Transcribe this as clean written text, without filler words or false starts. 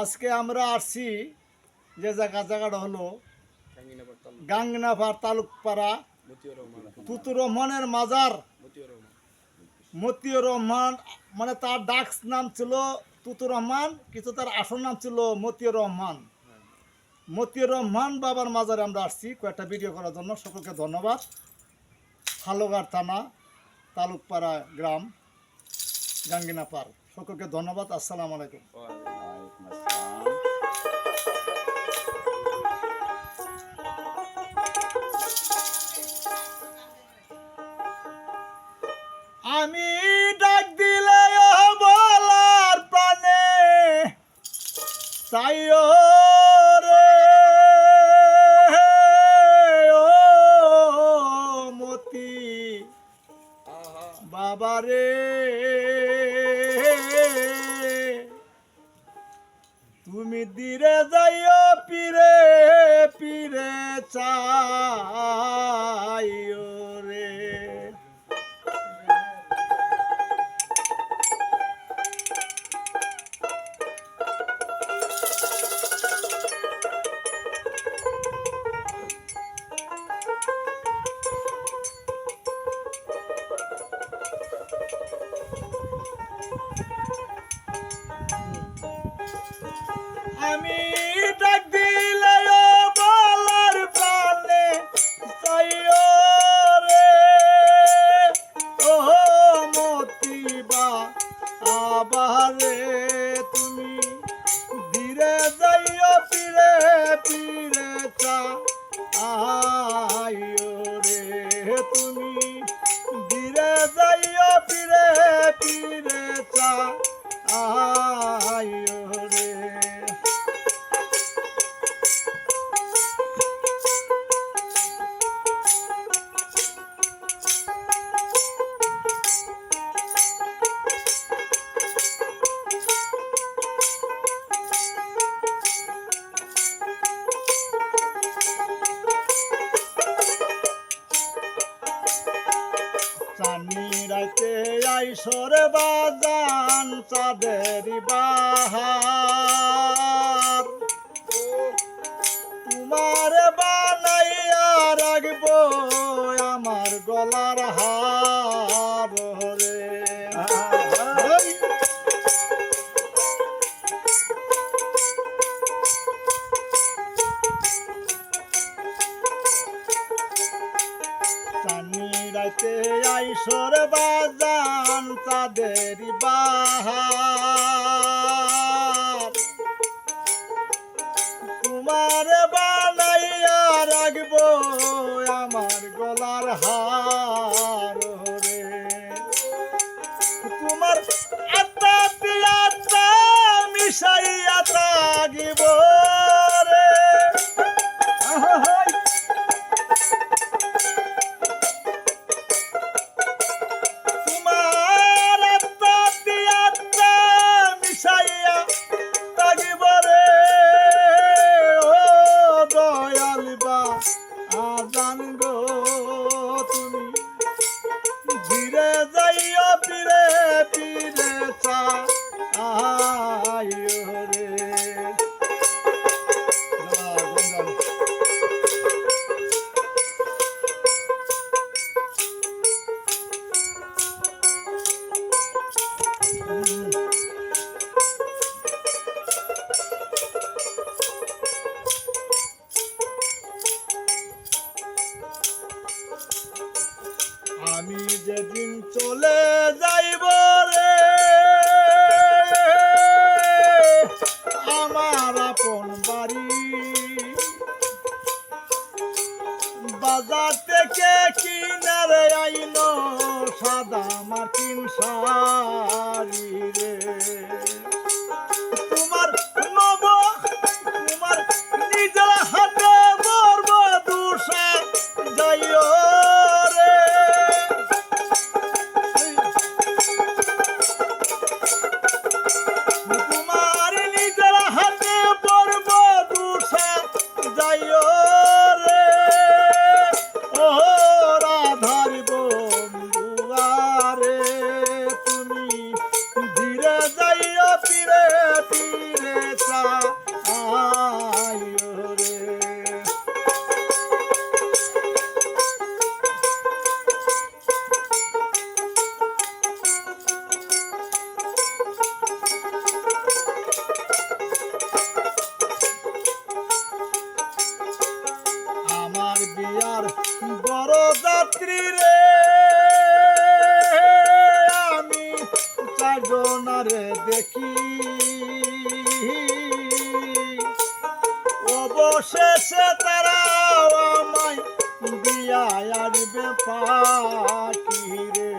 আজকে আমরা আসছি যে জায়গাটা হলো গাঙ্গনাপাড় তালুকপাড়া তুতুর রহমানের মাজার। মতিউর রহমান মানে তার ডাক নাম ছিল তুতুর রহমান, কিন্তু তার আসল নাম ছিল মতিউর রহমান। মতিউর রহমান বাবার মাজারে আমরা আসছি কয়েকটা ভিডিও করার জন্য। সকলকে ধন্যবাদ। হালুঘাট থানা, তালুকপাড়া গ্রাম, গাঙ্গনাপাড়। সকলকে ধন্যবাদ। আসসালামু আলাইকুম। আমি ডাক দিলে বলার প্রাণে চাইও রে ও মতি বাবারে, তুমি দিরে যাইও পীরে পীরে চাইও রে। আমি ডাক দিলে বলার প্রাণে চাইও রে ও মতি বাবারে, তুমি ধীরে যাইও পীরে পীরে চাইও রে, তুমি ধীরে যাইও পীরে পীরে চাইও রে। চাঁদনি রাতে আইসর বাজান চাঁদের বাহার, তোমার বানাইয়া রাখবো আমার গলার হার রে। চাঁদনি রাতে আইসর বাজান চাঁদের বাহার, তোমার বানাইয়া রাখবো আমার গলার হার রে। তোমার আত্মা পিয়াত্মা মিশাইয়া থাকিব রে। অবশেষে তারা আমায় দিয়া আসবে পাখি রে।